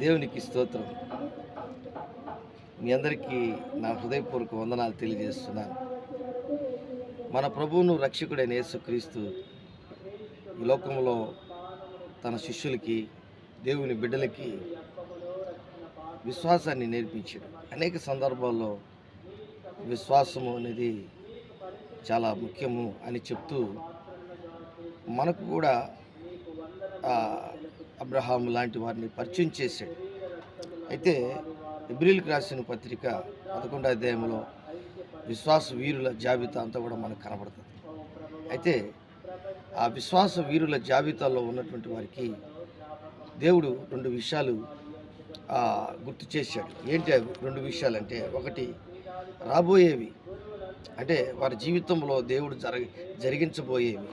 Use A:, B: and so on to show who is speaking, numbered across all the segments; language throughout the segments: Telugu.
A: దేవునికి స్తోత్రం. మీ అందరికీ నా హృదయపూర్వక వందనాలు తెలియజేస్తున్నాను. మన ప్రభువును రక్షకుడైన యేసుక్రీస్తు ఈ లోకంలో తన శిష్యులకి, దేవుని బిడ్డలకి విశ్వాసాన్ని నేర్పించాడు. అనేక సందర్భాల్లో విశ్వాసము అనేది చాలా ముఖ్యము అని చెప్తూ మనకు కూడా అబ్రహాము లాంటి వారిని పరిచయం చేశాడు. అయితే హెబ్రీయులకు రాసిన పత్రిక 11వ అధ్యాయంలో విశ్వాస వీరుల జాబితా అంతా కూడా మనకు కనబడుతుంది. అయితే ఆ విశ్వాస వీరుల జాబితాలో ఉన్నటువంటి వారికి దేవుడు రెండు విషయాలు గుర్తు చేశాడు. ఏంటి అవి రెండు విషయాలంటే, ఒకటి రాబోయేవి, అంటే వారి జీవితంలో దేవుడు జరిగించబోయేవి.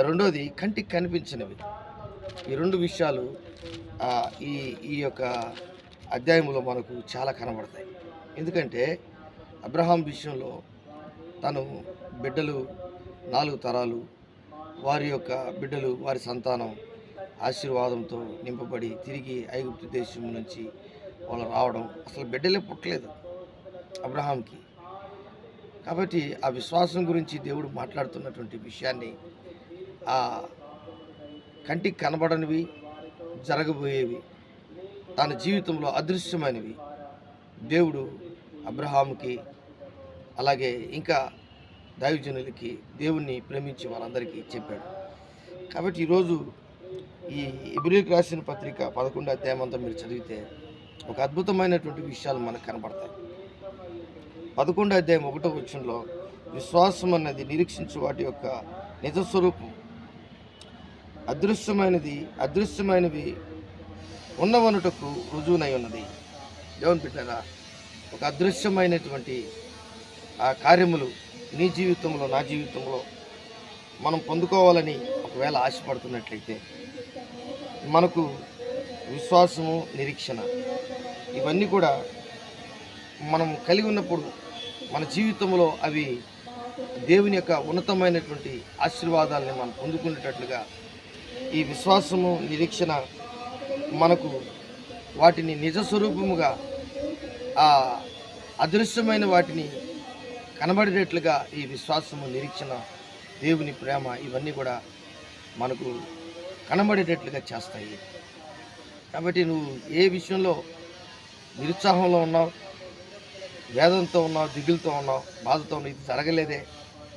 A: రెండోది కంటికి కనిపించినవి. ఈ రెండు విషయాలు ఈ ఈ యొక్క అధ్యాయంలో మనకు చాలా కనబడతాయి. ఎందుకంటే అబ్రహాం విషయంలో తను బిడ్డలు 4 తరాలు, వారి యొక్క బిడ్డలు, వారి సంతానం ఆశీర్వాదంతో నింపబడి తిరిగి ఐగుప్తు దేశం నుంచి వాళ్ళు రావడం, అసలు బిడ్డలే పుట్టలేదు అబ్రహాంకి. కాబట్టి ఆ విశ్వాసం గురించి దేవుడు మాట్లాడుతున్నటువంటి విషయాన్ని కంటికి కనబడనివి, జరగబోయేవి, తన జీవితంలో అదృశ్యమైనవి దేవుడు అబ్రహాముకి, అలాగే ఇంకా దైవజనులకి, దేవుణ్ణి ప్రేమించి వారందరికీ చెప్పాడు. కాబట్టి ఈరోజు ఈ హెబ్రీయులకు రాసిన పత్రిక 11వ అధ్యాయం అంతా మీరు చదివితే ఒక అద్భుతమైనటువంటి విషయాలు మనకు కనబడతాయి. 11వ అధ్యాయం 1వ వచనంలో విశ్వాసం అన్నది నిరీక్షించు వాటి యొక్క నిజస్వరూపం, అదృశ్యమైనవి ఉన్నవనుటకు రుజువునై ఉన్నది. దేవుని బిడ్డలారా, ఒక అదృశ్యమైనటువంటి ఆ కార్యములు నీ జీవితంలో, నా జీవితంలో మనం పొందుకోవాలని ఒకవేళ ఆశపడుతున్నట్లయితే మనకు విశ్వాసము, నిరీక్షణ ఇవన్నీ కూడా మనం కలిగి ఉన్నప్పుడు మన జీవితంలో అవి దేవుని యొక్క ఉన్నతమైనటువంటి ఆశీర్వాదాలని మనం పొందుకునేటట్లుగా ఈ విశ్వాసము, నిరీక్షణ మనకు వాటిని నిజ స్వరూపముగా అదృశ్యమైన వాటిని కనబడేటట్లుగా ఈ విశ్వాసము, నిరీక్షణ, దేవుని ప్రేమ ఇవన్నీ కూడా మనకు కనబడేటట్లుగా చేస్తాయి. కాబట్టి నువ్వు ఏ విషయంలో నిరుత్సాహంలో ఉన్నావు, వేదంతో ఉన్నావు, దిగులుతో ఉన్నావు, బాధతో ఉన్నావు, ఇది జరగలేదే,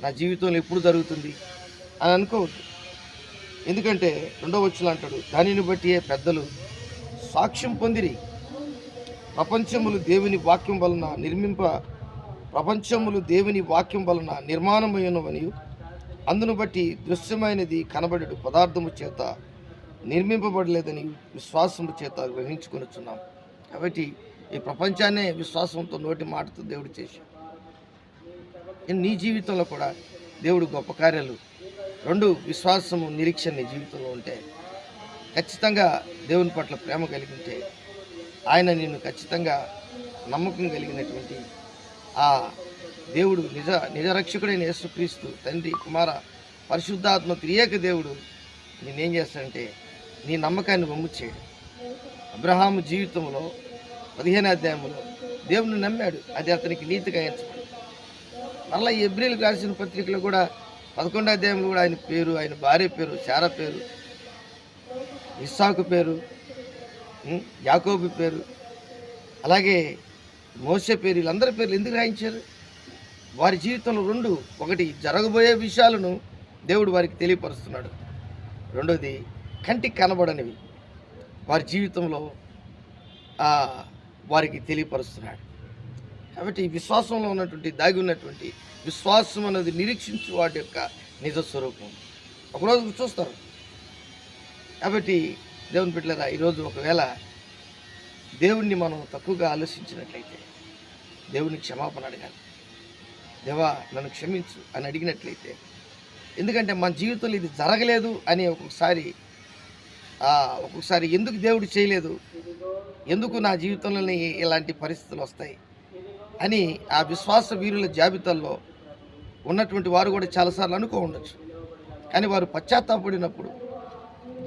A: నా జీవితంలో ఎప్పుడు జరుగుతుంది అని అనుకోవద్దు. ఎందుకంటే 2వ వచనం అంటాడు, దానిని బట్టి పెద్దలు సాక్ష్యం పొందిరి, ప్రపంచములు దేవుని వాక్యం వలన నిర్మాణమైనవని, అందును బట్టి దృశ్యమైనది కనబడేడు పదార్థము చేత నిర్మింపబడలేదని విశ్వాసము చేత గ్రహించుకొనుచున్నాం. కాబట్టి ఈ ప్రపంచాన్నే విశ్వాసంతో, నోటి మాటతో దేవుడు చేశాడు. నీ జీవితంలో కూడా దేవుడు గొప్ప కార్యాలు, 2 విశ్వాసము, నిరీక్షణ నీ జీవితంలో ఉంటే, ఖచ్చితంగా దేవుని పట్ల ప్రేమ కలిగింటే, ఆయన నిన్ను ఖచ్చితంగా నమ్మకం కలిగినటువంటి ఆ దేవుడు, నిజరక్షకుడైన యేసుక్రీస్తు తండ్రి, కుమార, పరిశుద్ధాత్మ త్రియేక దేవుడు నేనేం చేస్తాడంటే నీ నమ్మకాన్ని వమ్ము చేయడు. అబ్రహాము జీవితంలో 15వ అధ్యాయంలో దేవుని నమ్మాడు, అది అతనికి నీతిగా ఎంచబడింది. మళ్ళీ ఈ హెబ్రీయులకు రాసిన పత్రికలో కూడా 11వ అధ్యాయంలో కూడా ఆయన పేరు, ఆయన భార్య పేరు, శారా పేరు, ఇస్సాకు పేరు, యాకోబు పేరు, అలాగే మోసే పేరు, వీళ్ళందరి పేర్లు ఎందుకు రాయించారు? వారి జీవితంలో 2, ఒకటి జరగబోయే విషయాలను దేవుడు వారికి తెలియపరుస్తున్నాడు, రెండోది కంటికి కనబడనివి వారి జీవితంలో వారికి తెలియపరుస్తున్నాడు. కాబట్టి ఈ విశ్వాసంలో ఉన్నటువంటి, దాగి ఉన్నటువంటి విశ్వాసం అనేది నిరీక్షించు వాటి యొక్క నిజస్వరూపం ఒకరోజు చూస్తారు. కాబట్టి దేవుని బిడ్డలారా, ఈరోజు ఒకవేళ దేవుణ్ణి మనం తక్కువగా ఆలోచించినట్లయితే దేవుని క్షమాపణ అడగాలి. దేవా నన్ను క్షమించు అని అడిగినట్లయితే, ఎందుకంటే మన జీవితంలో ఇది జరగలేదు అని ఒక్కొక్కసారి ఎందుకు దేవుడు చేయలేదు, ఎందుకు నా జీవితంలోనే ఇలాంటి పరిస్థితులు వస్తాయి అని ఆ విశ్వాస వీరుల జాబితాల్లో ఉన్నటువంటి వారు కూడా చాలాసార్లు అనుకో ఉండొచ్చు. కానీ వారు పశ్చాత్తాపడినప్పుడు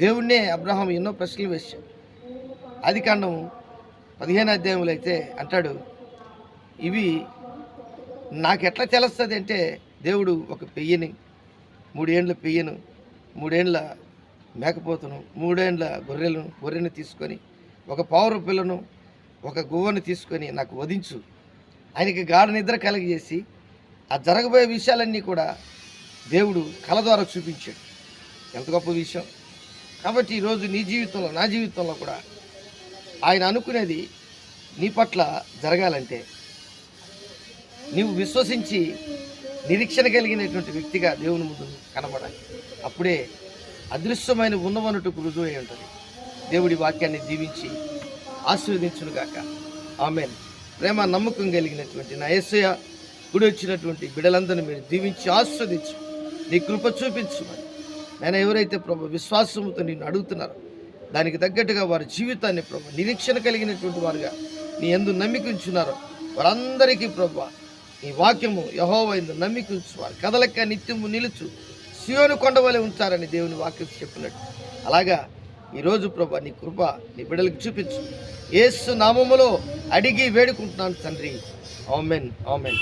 A: దేవుణ్ణే అబ్రహాం ఎన్నో ప్రశ్నలు వేశాడు. ఆదికాండం 15 అధ్యాయంలో అయితే అంటాడు, ఇవి నాకెట్లా తెలుస్తుంది అంటే, దేవుడు ఒక పెయ్యని, 3 ఏండ్ల పెయ్యను, 3 ఏండ్ల మేకపోతును, 3 ఏండ్ల గొర్రెను తీసుకొని, ఒక పావుర పిల్లను, ఒక గువ్వను తీసుకొని నాకు వధించు. ఆయనకి గాఢ నిద్ర కలిగజేసి ఆ జరగబోయే విషయాలన్నీ కూడా దేవుడు కళ ద్వారా చూపించాడు. ఎంత గొప్ప విషయం. కాబట్టి ఈరోజు నీ జీవితంలో, నా జీవితంలో కూడా ఆయన అనుకునేది నీ పట్ల జరగాలంటే నీవు విశ్వసించి నిరీక్షణ కలిగినటువంటి వ్యక్తిగా దేవుని ముందు కనబడాలి. అప్పుడే అదృశ్యమైన ఉన్నవనుటకు రుజువు అయి ఉంటుంది. దేవుడి వాక్యాన్ని దీవించి ఆశీర్వదించునుగాక. ఆమేన్. ప్రేమ నమ్మకం కలిగినటువంటి నా యేసయ్య గుడి వచ్చినటువంటి బిడ్డలందరినీ మీరు దీవించి ఆశీర్వదించి నీ కృప చూపించమని నేను ఎవరైతే ప్రభు విశ్వాసంతో నిన్ను అడుగుతున్నారో దానికి తగ్గట్టుగా వారి జీవితాన్ని ప్రభు నిరీక్షణ కలిగినటువంటి వారుగా నీ యందు నమ్మిక ఉంచున్నారో వారందరికీ ప్రభు నీ వాక్యము యెహోవా యందు నమ్మిక ఉంచువారు కదలక నిత్యము నిలుచు సియోను కొండవలె ఉంచారని దేవుని వాక్యం చెప్పినట్టు అలాగా ఈరోజు ప్రభు నీ కృప నీ బిడ్డలకు చూపించు. యేసు నామములో అడిగి వేడుకుంటున్నాను తండ్రి. ఆమేన్. ఆమేన్.